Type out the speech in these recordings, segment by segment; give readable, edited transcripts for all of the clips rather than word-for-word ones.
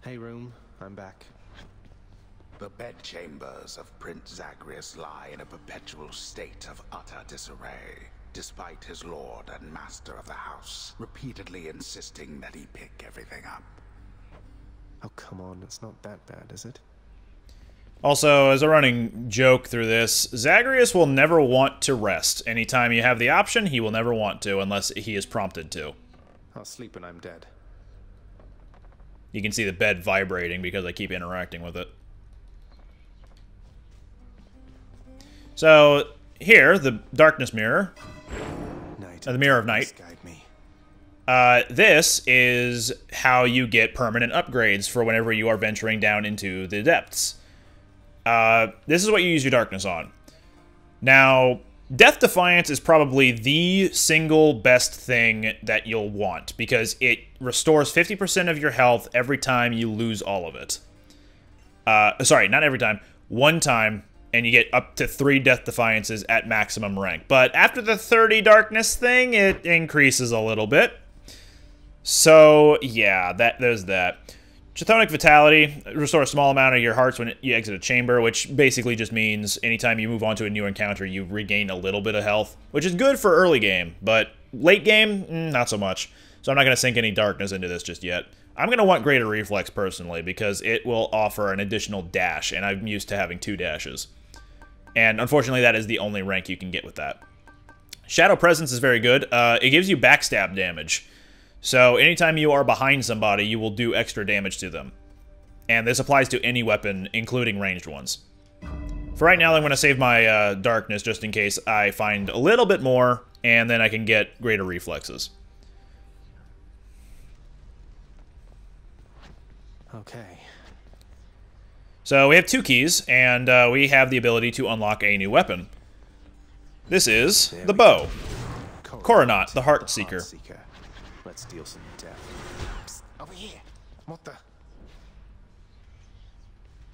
Hey, room. I'm back. The bedchambers of Prince Zagreus lie in a perpetual state of utter disarray, despite his lord and master of the house repeatedly insisting that he pick everything up. Oh, come on. It's not that bad, is it? Also, as a running joke through this, Zagreus will never want to rest. Anytime you have the option, he will never want to, unless he is prompted to. I'll sleep when I'm dead. You can see the bed vibrating because I keep interacting with it. So, here, the darkness mirror. The mirror of night. Guide me. This is how you get permanent upgrades for whenever you are venturing down into the depths. This is what you use your darkness on. Now, Death Defiance is probably the single best thing that you'll want, because it restores 50% of your health every time you lose all of it. Sorry, not every time. One time, and you get up to 3 Death Defiances at maximum rank. But after the 30 darkness thing, it increases a little bit. So, yeah, there's that. Chthonic Vitality, restore a small amount of your hearts when you exit a chamber, which basically just means anytime you move on to a new encounter, you regain a little bit of health, which is good for early game, but late game, not so much. So I'm not going to sink any darkness into this just yet. I'm going to want Greater Reflex, personally, because it will offer an additional dash, and I'm used to having 2 dashes. And unfortunately, that is the only rank you can get with that. Shadow Presence is very good. It gives you backstab damage. So anytime you are behind somebody, you will do extra damage to them. And this applies to any weapon, including ranged ones. For right now, I'm going to save my darkness just in case I find a little bit more, and then I can get greater reflexes. Okay. So we have 2 keys, and we have the ability to unlock a new weapon. This is the bow. Coronat, the Heart Seeker. Let's deal some death. Psst, over here. What the?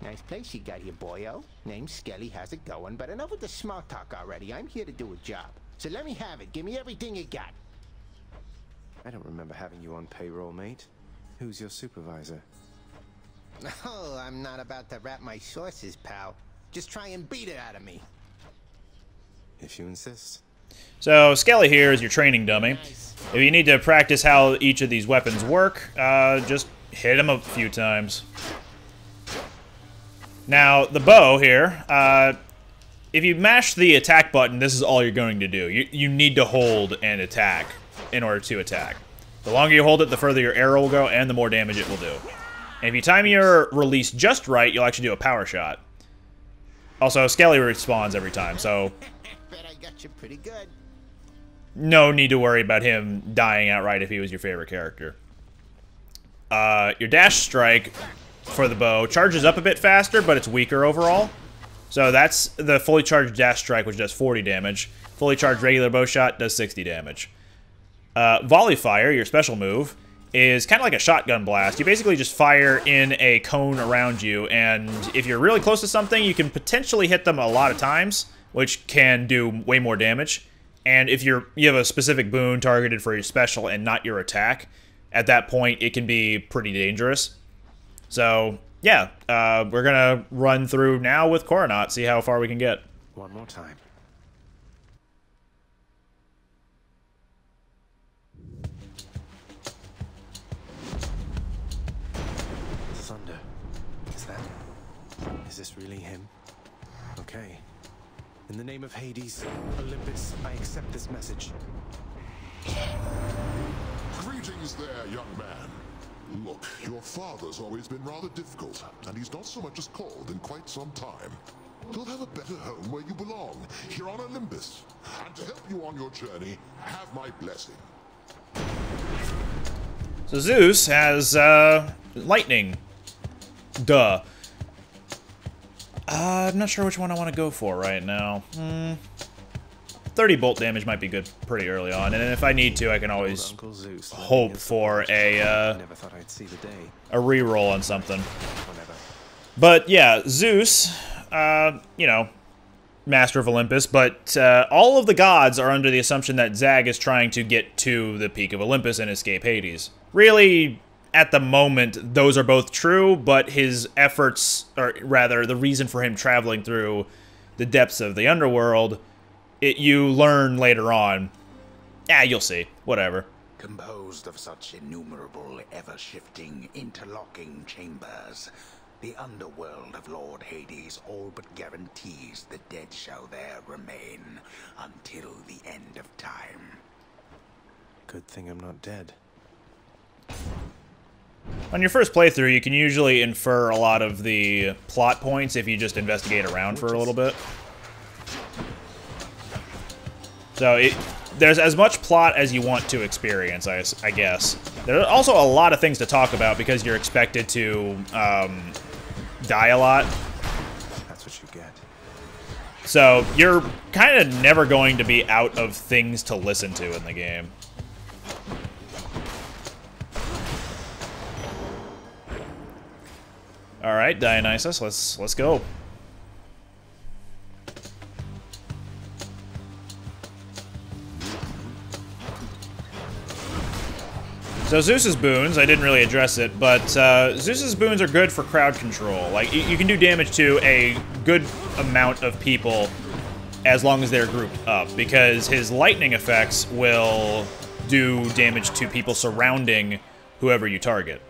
Nice place you got here, boyo. Name's Skelly, how's it going? But enough with the small talk already. I'm here to do a job. So let me have it. Give me everything you got. I don't remember having you on payroll, mate. Who's your supervisor? Oh, I'm not about to wrap my sources, pal. Just try and beat it out of me. If you insist. So, Skelly here is your training dummy. If you need to practice how each of these weapons work, just hit them a few times. Now, the bow here, if you mash the attack button, this is all you're going to do. You need to hold and attack in order to attack. The longer you hold it, the further your arrow will go, and the more damage it will do. And if you time your release just right, you'll actually do a power shot. Also, Skelly respawns every time, so Bet I got you pretty good. no need to worry about him dying outright if he was your favorite character. Your dash strike for the bow charges up a bit faster, but it's weaker overall. So that's the fully charged dash strike, which does 40 damage. Fully charged regular bow shot does 60 damage. Volley Fire, your special move, is kind of like a shotgun blast. You basically just fire in a cone around you, and if you're really close to something, you can potentially hit them a lot of times, which can do way more damage. And if you have a specific boon targeted for your special and not your attack, at that point, it can be pretty dangerous. So, yeah, we're gonna run through now with Coronat, see how far we can get. One more time. Thunder. Is this really him? Okay. In the name of Hades, Olympus, I accept this message. Greetings there, young man. Look, your father's always been rather difficult, and he's not so much as called in quite some time. You'll have a better home where you belong, here on Olympus. And to help you on your journey, have my blessing. So Zeus has, lightning. Duh. I'm not sure which one I want to go for right now. 30 bolt damage might be good pretty early on, and if I need to, I can always hope for a reroll on something. But yeah, Zeus, you know, Master of Olympus, but all of the gods are under the assumption that Zag is trying to get to the peak of Olympus and escape Hades. Really, at the moment, those are both true, but his efforts, or rather, the reason for him traveling through the depths of the underworld, you learn later on. You'll see. Whatever. Composed of such innumerable, ever-shifting, interlocking chambers, the underworld of Lord Hades all but guarantees the dead shall there remain until the end of time. Good thing I'm not dead. On your first playthrough, you can usually infer a lot of the plot points if you just investigate around for a little bit. So there's as much plot as you want to experience, I guess. There are also a lot of things to talk about because you're expected to die a lot. That's what you get. So you're kind of never going to be out of things to listen to in the game. All right, Dionysus, let's go. So Zeus's boons, I didn't really address it, but Zeus's boons are good for crowd control. Like, you can do damage to a good amount of people as long as they're grouped up, because his lightning effects will do damage to people surrounding whoever you target.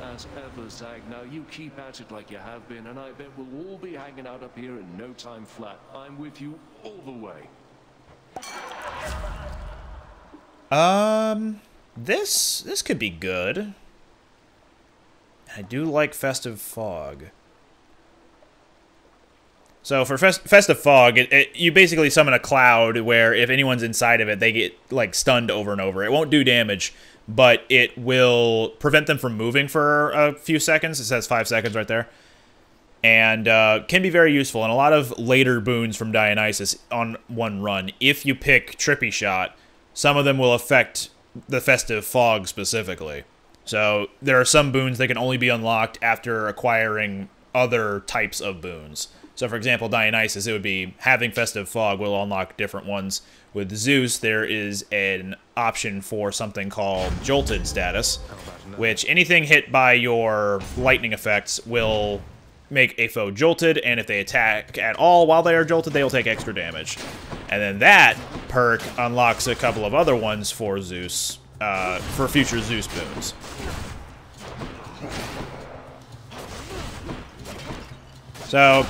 As ever, Zag. Now you keep at it like you have been, and I bet we'll all be hanging out up here in no time flat. I'm with you all the way. This could be good. I do like Festive Fog. So for Festive Fog, you basically summon a cloud where if anyone's inside of it, they get like stunned over and over. It won't do damage, but it will prevent them from moving for a few seconds. It says 5 seconds right there. And can be very useful. And a lot of later boons from Dionysus on one run, if you pick Trippy Shot, some of them will affect the Festive Fog specifically. So there are some boons that can only be unlocked after acquiring other types of boons. So for example, Dionysus, it would be having Festive Fog will unlock different ones. With Zeus, there is an option for something called Jolted status, which anything hit by your lightning effects will make a foe jolted, and if they attack at all while they are jolted, they will take extra damage. And then that perk unlocks a couple of other ones for Zeus, for future Zeus boons. So,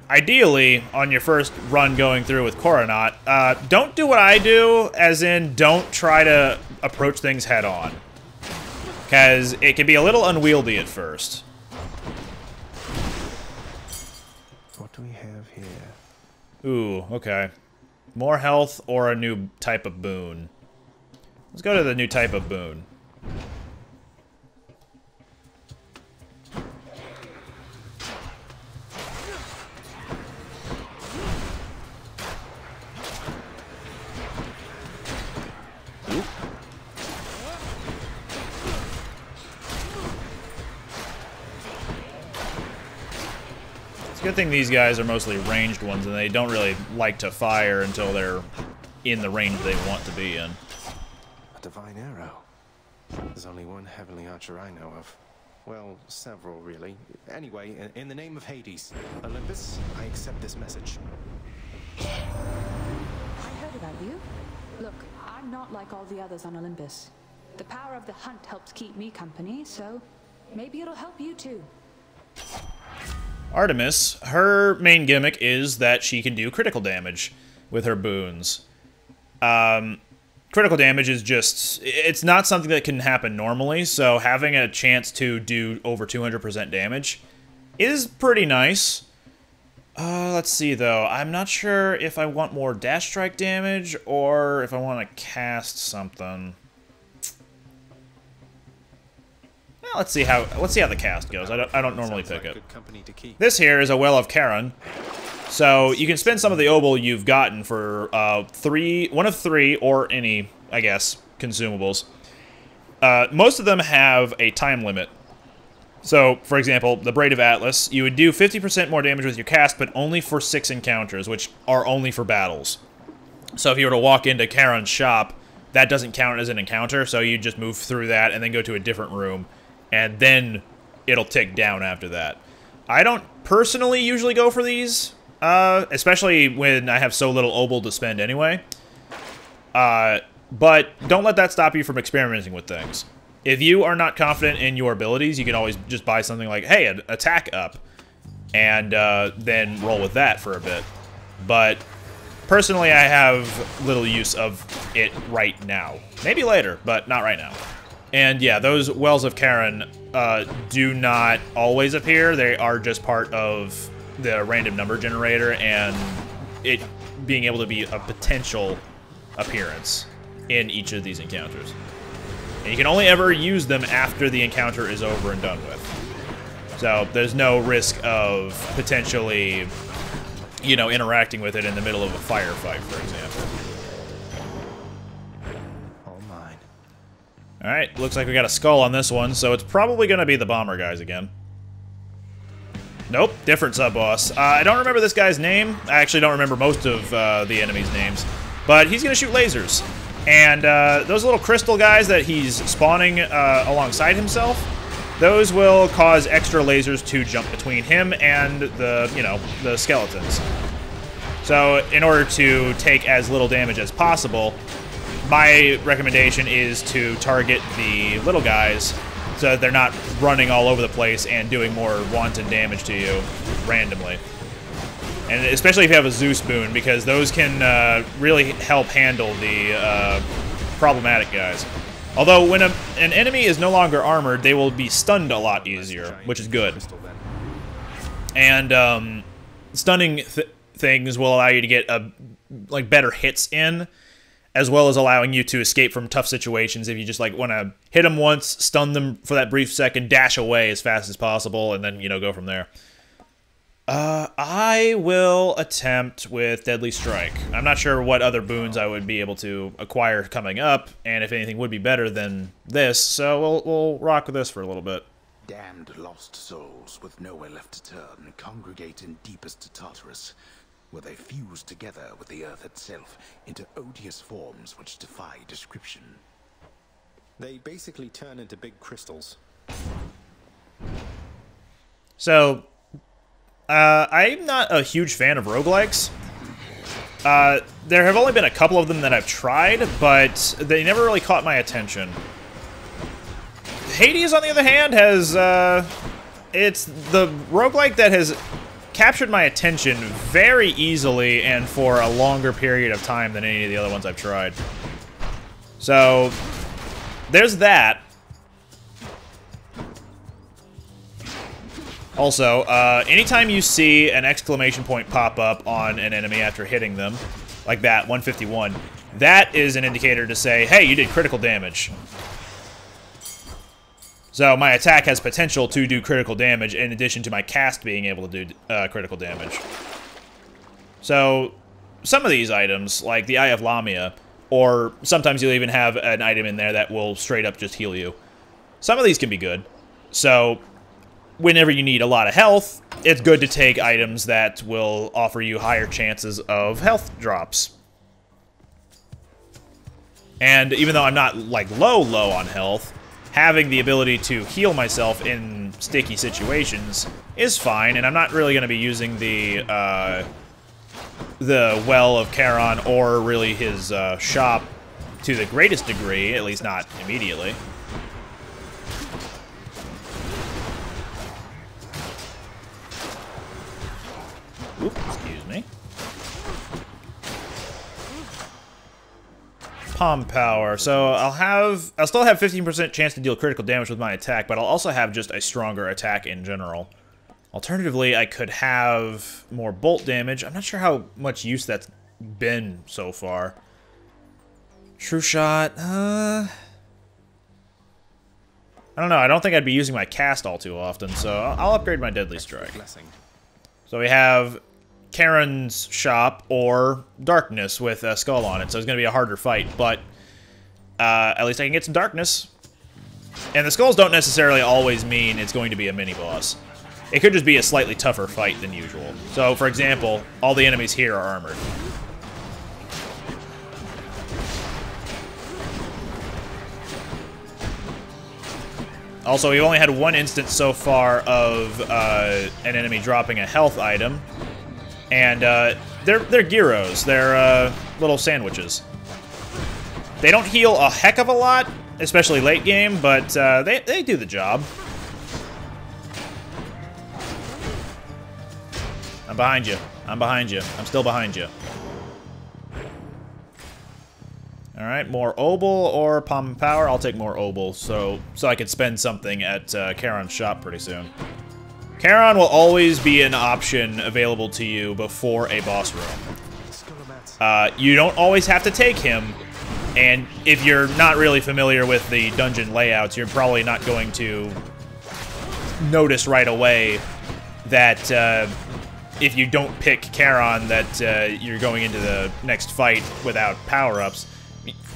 ideally, on your first run going through with Coronaut, don't do what I do, as in don't try to approach things head on. Because it can be a little unwieldy at first. What do we have here? Ooh, okay. More health or a new type of boon. Let's go to the new type of boon. It's a good thing these guys are mostly ranged ones and they don't really like to fire until they're in the range they want to be in. A divine arrow. There's only one heavenly archer I know of. Well, several, really. Anyway, in the name of Hades, Olympus, I accept this message. I heard about you. Look, I'm not like all the others on Olympus. The power of the hunt helps keep me company, so maybe it'll help you too. Artemis, her main gimmick is that she can do critical damage with her boons. Critical damage is just, it's not something that can happen normally, so having a chance to do over 200% damage is pretty nice. Let's see though, I'm not sure if I want more dash strike damage or if I want to cast something. Let's see how the cast goes. I don't normally pick it. This here is a Well of Charon, so you can spend some of the obol you've gotten for one of three or any, I guess, consumables. Most of them have a time limit. So, for example, the Braid of Atlas, you would do 50% more damage with your cast, but only for 6 encounters, which are only for battles. So if you were to walk into Charon's shop, that doesn't count as an encounter, so you just move through that and then go to a different room, and then it'll tick down after that. I don't personally usually go for these, especially when I have so little obol to spend anyway. But don't let that stop you from experimenting with things. If you are not confident in your abilities, you can always just buy something like, hey, an attack up, and then roll with that for a bit. But personally, I have little use of it right now. Maybe later, but not right now. And yeah, those Wells of Charon do not always appear. They are just part of the random number generator, and it being able to be a potential appearance in each of these encounters. And you can only ever use them after the encounter is over and done with. So there's no risk of potentially, you know, interacting with it in the middle of a firefight, for example. All mine. Alright, looks like we got a skull on this one, so it's probably going to be the bomber guys again. Nope, different sub-boss. I don't remember this guy's name. I actually don't remember most of the enemies' names. But he's going to shoot lasers. And those little crystal guys that he's spawning alongside himself, those will cause extra lasers to jump between him and the, you know, the skeletons. So in order to take as little damage as possible, my recommendation is to target the little guys so that they're not running all over the place and doing more wanton damage to you randomly. And especially if you have a Zeus boon, because those can really help handle the problematic guys. Although when an enemy is no longer armored, they will be stunned a lot easier, which is good. And stunning things will allow you to get like better hits in, as well as allowing you to escape from tough situations if you just like want to hit them once, stun them for that brief second, dash away as fast as possible, and then, you know, go from there. I will attempt with Deadly Strike. I'm not sure what other boons I would be able to acquire coming up, and if anything would be better than this, so we'll rock with this for a little bit. Damned lost souls with nowhere left to turn congregate in deepest Tartarus, where they fuse together with the earth itself into odious forms which defy description. They basically turn into big crystals. So, I'm not a huge fan of roguelikes. There have only been a couple of them that I've tried, but they never really caught my attention. Hades, on the other hand, has, it's the roguelike that has captured my attention very easily and for a longer period of time than any of the other ones I've tried. So, there's that. Also, anytime you see an exclamation point pop up on an enemy after hitting them, like that, 151, that is an indicator to say, hey, you did critical damage. So my attack has potential to do critical damage in addition to my cast being able to do critical damage. So some of these items, like the Eye of Lamia, or sometimes you'll even have an item in there that will straight up just heal you. Some of these can be good. So whenever you need a lot of health, it's good to take items that will offer you higher chances of health drops. And even though I'm not, like, low on health, having the ability to heal myself in sticky situations is fine, and I'm not really going to be using the Well of Charon or really his shop to the greatest degree, at least not immediately. Oop, excuse me. Palm power. So I'll still have 15% chance to deal critical damage with my attack, but I'll also have just a stronger attack in general. Alternatively, I could have more bolt damage. I'm not sure how much use that's been so far. True shot. I don't know. I don't think I'd be using my cast all too often, so I'll upgrade my Deadly Strike. So we have Charon's shop or Darkness with a skull on it, so it's going to be a harder fight, but at least I can get some darkness. And the skulls don't necessarily always mean it's going to be a mini-boss. It could just be a slightly tougher fight than usual. So, for example, all the enemies here are armored. Also, we've only had one instance so far of an enemy dropping a health item. And they're gyros. They're little sandwiches. They don't heal a heck of a lot, especially late game, but they do the job. I'm behind you. I'm behind you. I'm still behind you. Alright, more Obol or Palm and Power? I'll take more Obol, so I can spend something at Charon's shop pretty soon. Charon will always be an option available to you before a boss room. You don't always have to take him, and if you're not really familiar with the dungeon layouts, you're probably not going to notice right away that if you don't pick Charon that you're going into the next fight without power-ups.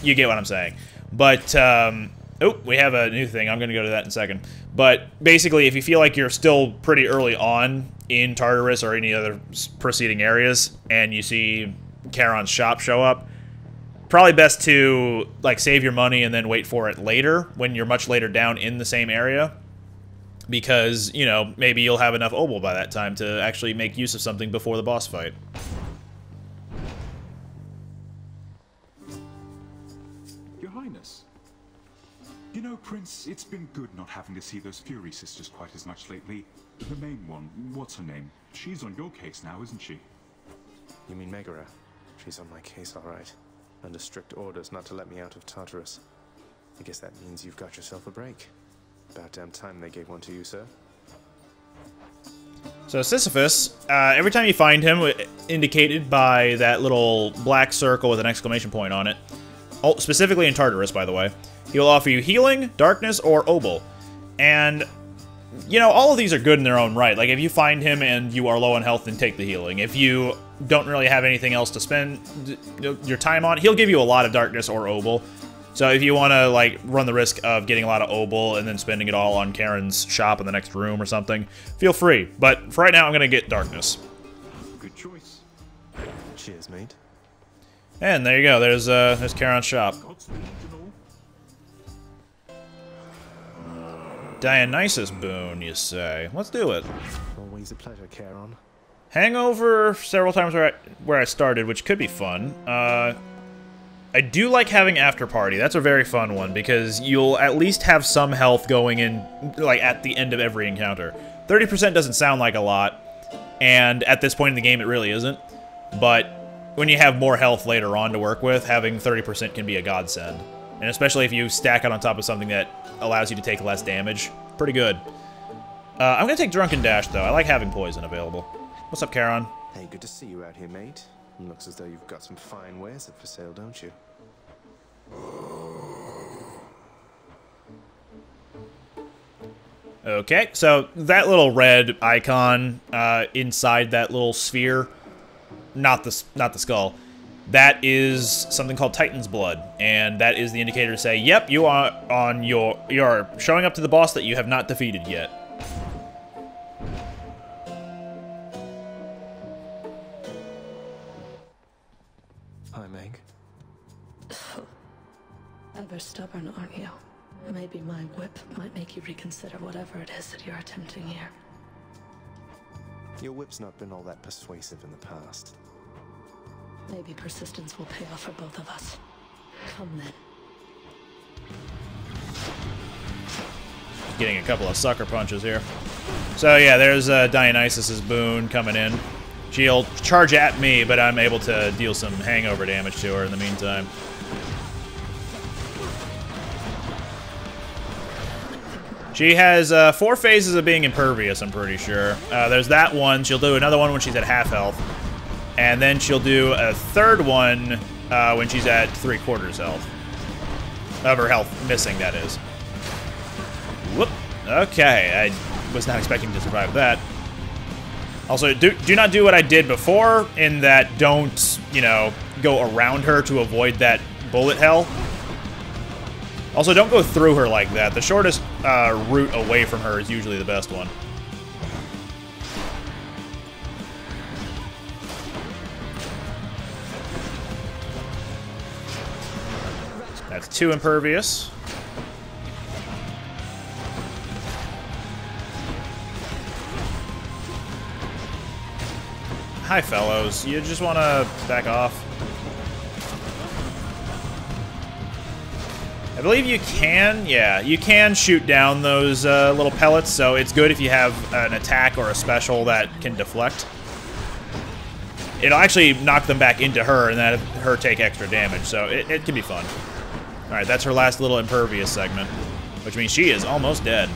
You get what I'm saying. But, oh, we have a new thing. I'm going to go to that in a second. But basically, if you feel like you're still pretty early on in Tartarus or any other preceding areas, and you see Charon's shop show up, probably best to, like, save your money and then wait for it later, when you're much later down in the same area. Because, you know, maybe you'll have enough Obol by that time to actually make use of something before the boss fight. You know, Prince, it's been good not having to see those Fury sisters quite as much lately. The main one, what's her name? She's on your case now, isn't she? You mean Megara? She's on my case, all right. Under strict orders not to let me out of Tartarus. I guess that means you've got yourself a break. About damn time they gave one to you, sir. So Sisyphus, every time you find him, indicated by that little black circle with an exclamation point on it, specifically in Tartarus, by the way, he will offer you healing, darkness, or Obol. And, you know, all of these are good in their own right. Like, if you find him and you are low on health, then take the healing. If you don't really have anything else to spend your time on, he'll give you a lot of darkness or Obol. So if you want to, like, run the risk of getting a lot of Obol and then spending it all on Charon's shop in the next room or something, feel free. But for right now, I'm going to get darkness. Good choice. Cheers, mate. And there you go. There's Charon's shop. Dionysus boon, you say? Let's do it. Always a pleasure, Charon. Hangover several times where I started, which could be fun. I do like having After Party. That's a very fun one, because you'll at least have some health going in, like, at the end of every encounter. 30% doesn't sound like a lot, and at this point in the game it really isn't. But when you have more health later on to work with, having 30% can be a godsend. And especially if you stack it on top of something that allows you to take less damage. Pretty good. I'm going to take Drunken Dash, though. I like having poison available. What's up, Charon? Hey, good to see you out here, mate. Looks as though you've got some fine wares up for sale, don't you? Okay, so that little red icon inside that little sphere, not the skull, that is something called Titan's Blood, and that is the indicator to say, yep, you are showing up to the boss that you have not defeated yet. Hi, Meg. Ever stubborn, aren't you? Maybe my whip might make you reconsider whatever it is that you're attempting here. Your whip's not been all that persuasive in the past. Maybe persistence will pay off for both of us. Come then. Getting a couple of sucker punches here. So yeah, there's Dionysus's boon coming in. She'll charge at me, but I'm able to deal some hangover damage to her in the meantime. She has 4 phases of being impervious, I'm pretty sure. There's that one. She'll do another one when she's at half health. And then she'll do a third one when she's at 3/4 health. Of her health missing, that is. Whoop. Okay, I was not expecting to survive that. Also, do not do what I did before, in that don't, you know, go around her to avoid that bullet hell. Also, don't go through her like that. The shortest route away from her is usually the best one. That's 2 impervious. hi, fellows. You just want to back off? I believe you can, yeah, you can shoot down those little pellets, so it's good if you have an attack or a special that can deflect. It'll actually knock them back into her and then her take extra damage, so it can be fun. Alright, that's her last little impervious segment, which means she is almost dead.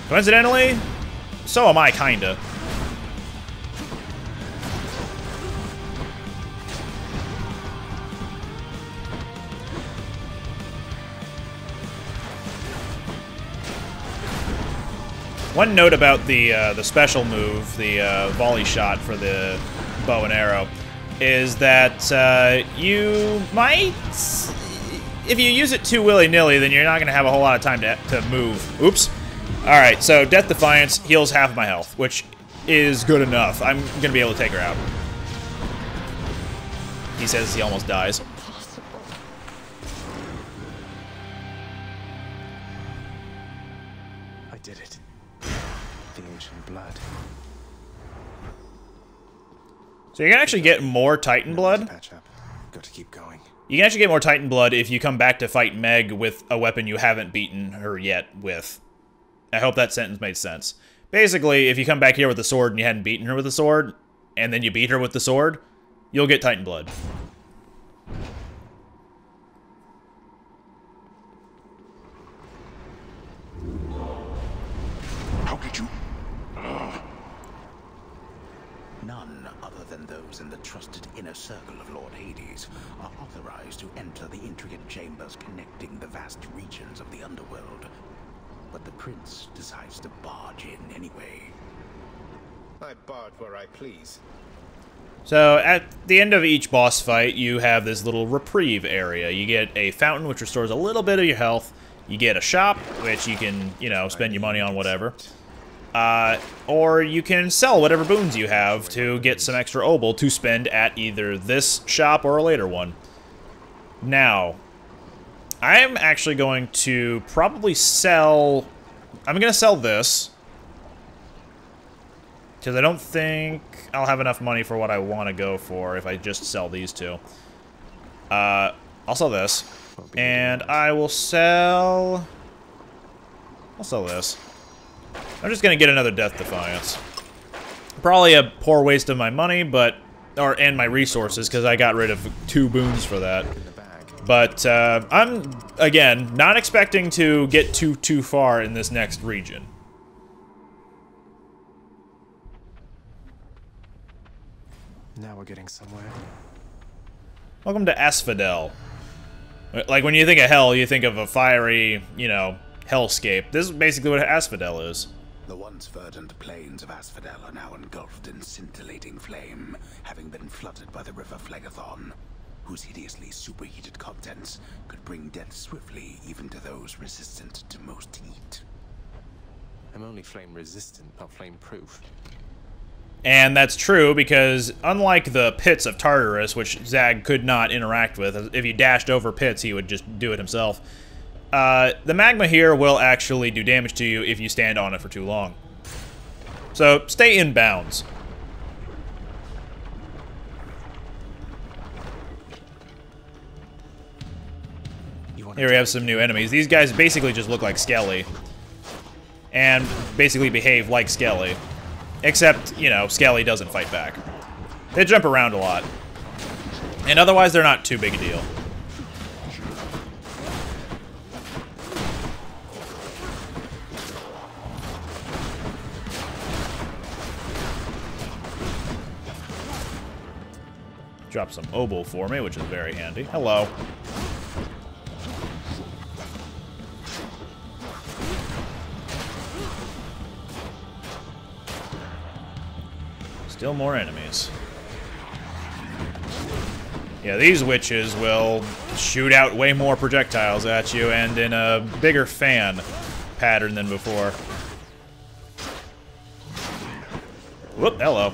Coincidentally, so am I, kinda. One note about the special move, the volley shot for the bow and arrow, is that you might, if you use it too willy-nilly, then you're not going to have a whole lot of time to move. Oops. Alright, so Death Defiance heals half of my health, which is good enough. I'm going to be able to take her out. He says he almost dies. I did it. The ancient blood. So you can actually get more Titan blood. Patch up. Got to keep going. You can actually get more Titan blood if you come back to fight Meg with a weapon you haven't beaten her yet with. I hope that sentence made sense. Basically, if you come back here with the sword and you hadn't beaten her with the sword, and then you beat her with the sword, you'll get Titan blood. How did you... None other than those in the trusted inner circle of Lord Hades are authorized to enter the intricate chambers connecting the vast regions of the underworld. But the prince decides to barge in anyway. I barge where I please. So, at the end of each boss fight, you have this little reprieve area. You get a fountain, which restores a little bit of your health. You get a shop, which you can, you know, spend your money on whatever. Or you can sell whatever boons you have to get some extra obol to spend at either this shop or a later one. Now, I'm actually going to probably sell... I'm going to sell this. Because I don't think I'll have enough money for what I want to go for if I just sell these two. I'll sell this. And I will sell... I'll sell this. I'm just going to get another Death Defiance. Probably a poor waste of my money, but... and my resources, because I got rid of 2 boons for that. But I'm, again, not expecting to get too far in this next region. Now we're getting somewhere. Welcome to Asphodel. Like, when you think of hell, you think of a fiery, you know, hellscape. This is basically what Asphodel is. The once verdant plains of Asphodel are now engulfed in scintillating flame, having been flooded by the river Phlegethon, whose hideously superheated contents could bring death swiftly even to those resistant to most heat. I'm only flame resistant, not flame proof. And that's true because unlike the pits of Tartarus, which Zag could not interact with, if he dashed over pits, he would just do it himself. The magma here will actually do damage to you if you stand on it for too long. So stay in bounds. Here we have some new enemies. These guys basically just look like Skelly. And basically behave like Skelly. Except, you know, Skelly doesn't fight back. They jump around a lot. And otherwise, they're not too big a deal. Drop some obol for me, which is very handy. Hello. Still more enemies. Yeah, these witches will shoot out way more projectiles at you and in a bigger fan pattern than before. Whoop, hello.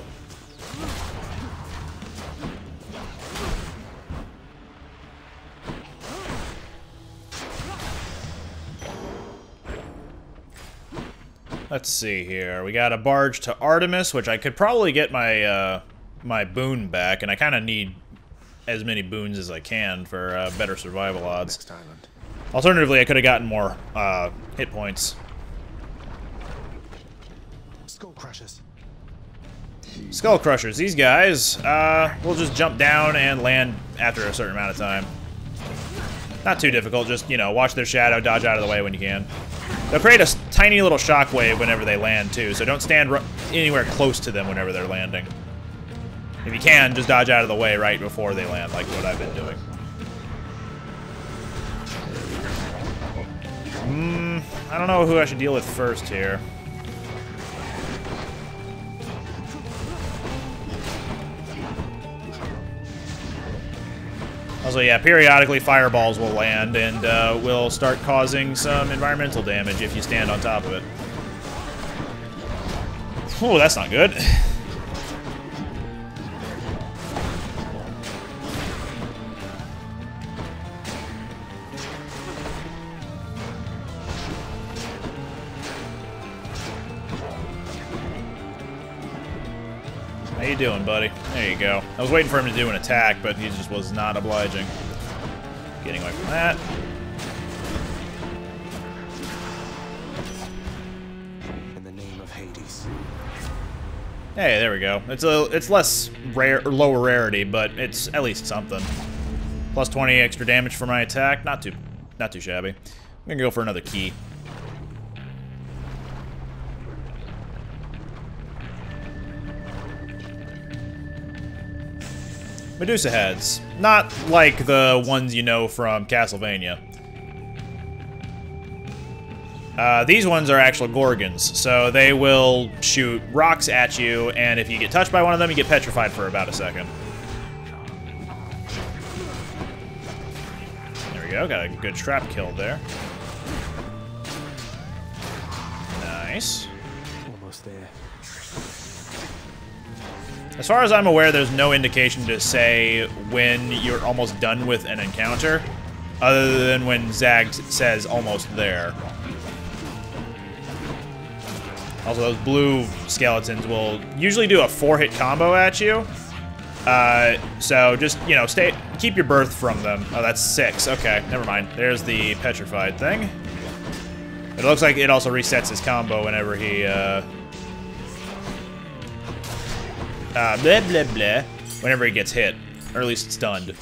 Let's see here. We got a barge to Artemis, which I could probably get my my boon back, and I kind of need as many boons as I can for better survival odds. Next island. Alternatively, I could have gotten more hit points. Skull crushers. Skull Crushers, these guys, we'll just jump down and land after a certain amount of time. Not too difficult, just, you know, watch their shadow, dodge out of the way when you can. They'll create a tiny little shockwave whenever they land, too, so don't stand anywhere close to them whenever they're landing. If you can, just dodge out of the way right before they land, like what I've been doing. I don't know who I should deal with first here. Also, yeah, periodically fireballs will land and will start causing some environmental damage if you stand on top of it. Oh, that's not good. How you doing, buddy? There you go. I was waiting for him to do an attack, but he just was not obliging. Getting away from that. In the name of Hades. Hey, there we go. It's less rare or lower rarity, but it's at least something. Plus 20 extra damage for my attack. Not too shabby. I'm gonna go for another key. Medusa Heads. Not like the ones you know from Castlevania. These ones are actual Gorgons, so they will shoot rocks at you, and if you get touched by one of them, you get petrified for about a second. There we go, got a good trap kill there. Nice. Almost there. As far as I'm aware, there's no indication to say when you're almost done with an encounter, other than when Zag says almost there. Also, those blue skeletons will usually do a 4-hit combo at you. So just, you know, keep your berth from them. Oh, that's 6. Okay, never mind. There's the petrified thing. It looks like it also resets his combo whenever he, blah, blah, blah, whenever he gets hit, or at least stunned.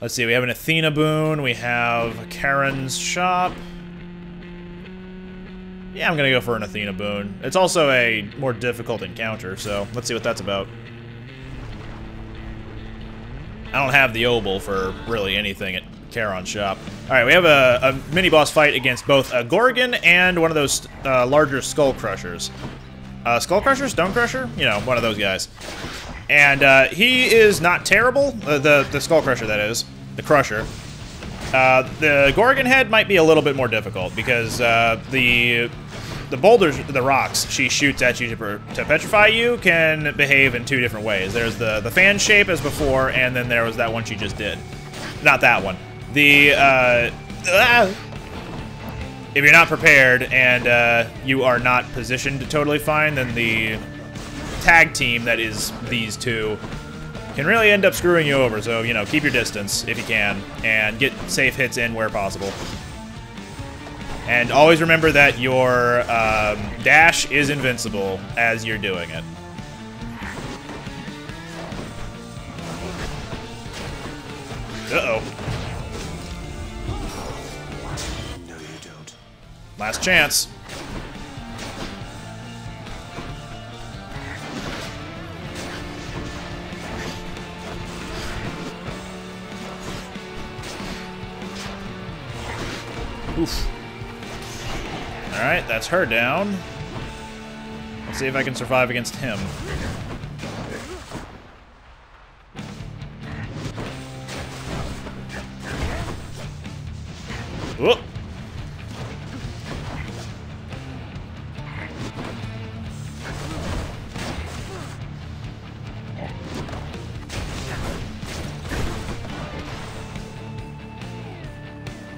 Let's see, we have an Athena boon, we have Charon's shop. Yeah, I'm gonna go for an Athena boon. It's also a more difficult encounter, so let's see what that's about. I don't have the obol for really anything at Charon's shop. Alright, we have a mini-boss fight against both a Gorgon and one of those larger Skull Crushers. Skull Crusher? Stone Crusher? You know, one of those guys. And he is not terrible. The Skull Crusher, that is. The Crusher. The Gorgon head might be a little bit more difficult because the boulders, the rocks she shoots at you to petrify you can behave in 2 different ways. There's the fan shape as before, and then there was that one she just did. Not that one. If you're not prepared and you are not positioned totally fine, then the tag team that is these two can really end up screwing you over. So, you know, keep your distance if you can and get safe hits in where possible. And always remember that your dash is invincible as you're doing it. Uh-oh. No, you don't. Last chance. Oof. Alright, that's her down. Let's see if I can survive against him. Whoop.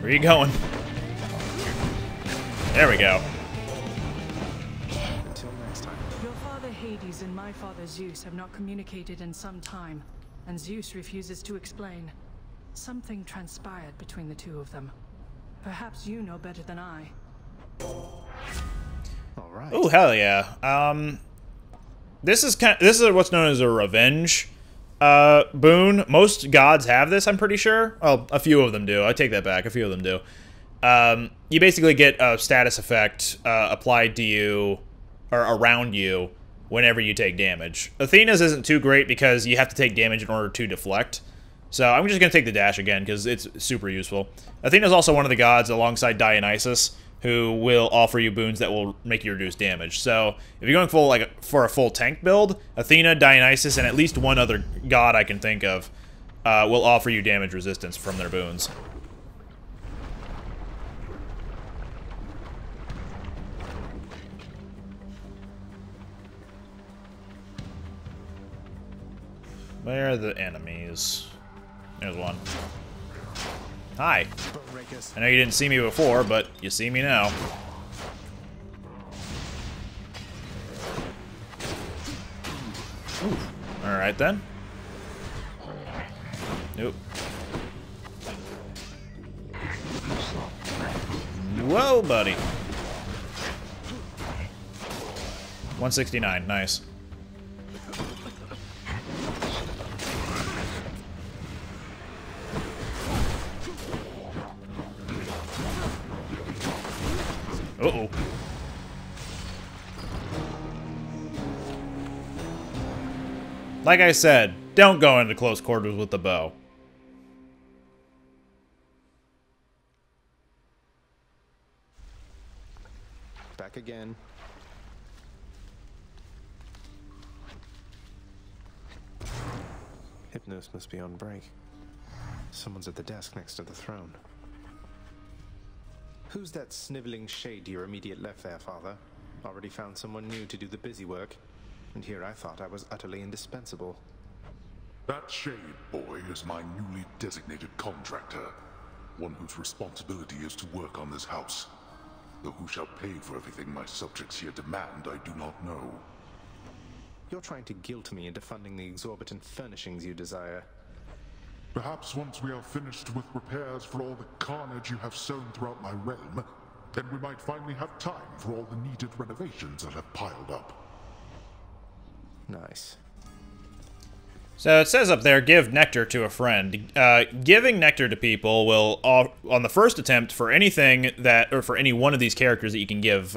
Where are you going? There we go. Hades and my father Zeus have not communicated in some time, and Zeus refuses to explain. Something transpired between the two of them. Perhaps you know better than I. All right. Oh, hell yeah. This is what's known as a revenge boon. Most gods have this, I'm pretty sure. Oh, a few of them do. I take that back. A few of them do. You basically get a status effect applied to you or around you whenever you take damage. Athena's isn't too great because you have to take damage in order to deflect. So I'm just going to take the dash again because it's super useful. Athena's also one of the gods alongside Dionysus who will offer you boons that will make you reduce damage. So if you're going for a full tank build, Athena, Dionysus, and at least one other god I can think of will offer you damage resistance from their boons. Where are the enemies? There's one. Hi. I know you didn't see me before, but you see me now. Alright then. Nope. Whoa, buddy. 169, nice. Uh-oh. Like I said, don't go into close quarters with the bow. Back again. Hypnos must be on break. Someone's at the desk next to the throne. Who's that sniveling shade to your immediate left there, Father? Already found someone new to do the busy work. And here I thought I was utterly indispensable. That shade boy is my newly designated contractor. One whose responsibility is to work on this house. Though who shall pay for everything my subjects here demand, I do not know. You're trying to guilt me into funding the exorbitant furnishings you desire. Perhaps once we are finished with repairs for all the carnage you have sown throughout my realm, then we might finally have time for all the needed renovations that have piled up. Nice. So it says up there, give nectar to a friend. Giving nectar to people will, on the first attempt, for anything that, or for any one of these characters that you can give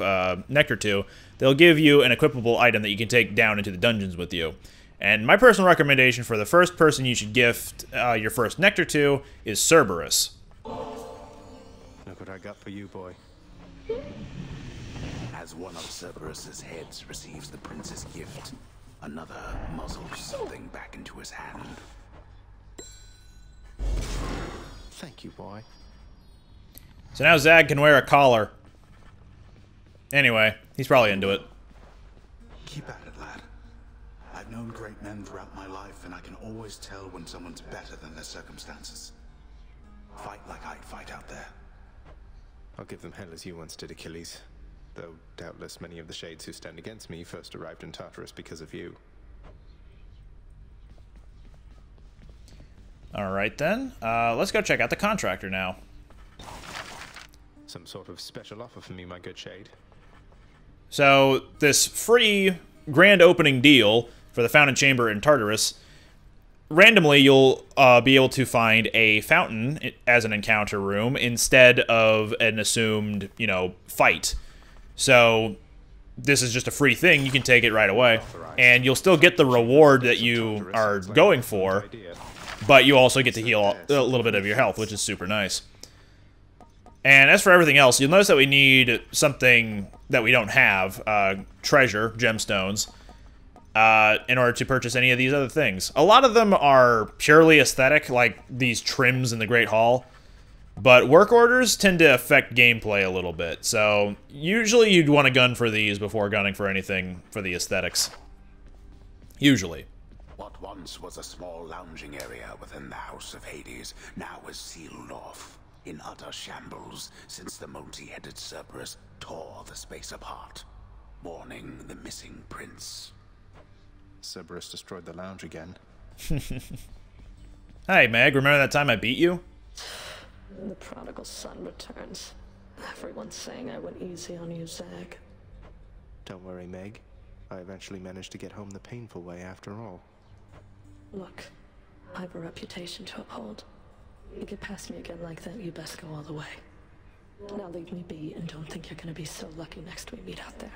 nectar to, they'll give you an equipable item that you can take down into the dungeons with you. And my personal recommendation for the first person you should gift your first nectar to is Cerberus. Look what I got for you, boy. As one of Cerberus's heads receives the prince's gift, another muzzles something back into his hand. Thank you, boy. So now Zag can wear a collar. Anyway, he's probably into it. Keep at it, lad. I've known great men throughout my life, and I can always tell when someone's better than their circumstances. Fight like I'd fight out there. I'll give them hell as you once did, Achilles. Though doubtless many of the shades who stand against me first arrived in Tartarus because of you. Alright then, let's go check out the contractor now. Some sort of special offer for me, my good shade. So, this free grand opening deal for the Fountain Chamber in Tartarus, randomly you'll be able to find a fountain as an encounter room instead of an assumed, fight. So, this is just a free thing, you can take it right away, and you'll still get the reward that you are going for, but you also get to heal a little bit of your health, which is super nice. And as for everything else, you'll notice that we need something that we don't have, treasure, gemstones, in order to purchase any of these other things. A lot of them are purely aesthetic, like these trims in the Great Hall, but work orders tend to affect gameplay a little bit, so usually you'd want to gun for these before gunning for anything for the aesthetics. Usually. What once was a small lounging area within the House of Hades now is sealed off, in utter shambles since the multi-headed Cerberus tore the space apart, mourning the missing prince. Cerberus destroyed the lounge again. Hey, Meg, remember that time I beat you? The prodigal son returns. Everyone's saying I went easy on you, Zag. Don't worry, Meg. I eventually managed to get home the painful way after all. Look, I have a reputation to uphold. You get past me again like that, you best go all the way. Now leave me be and don't think you're gonna be so lucky next we meet out there.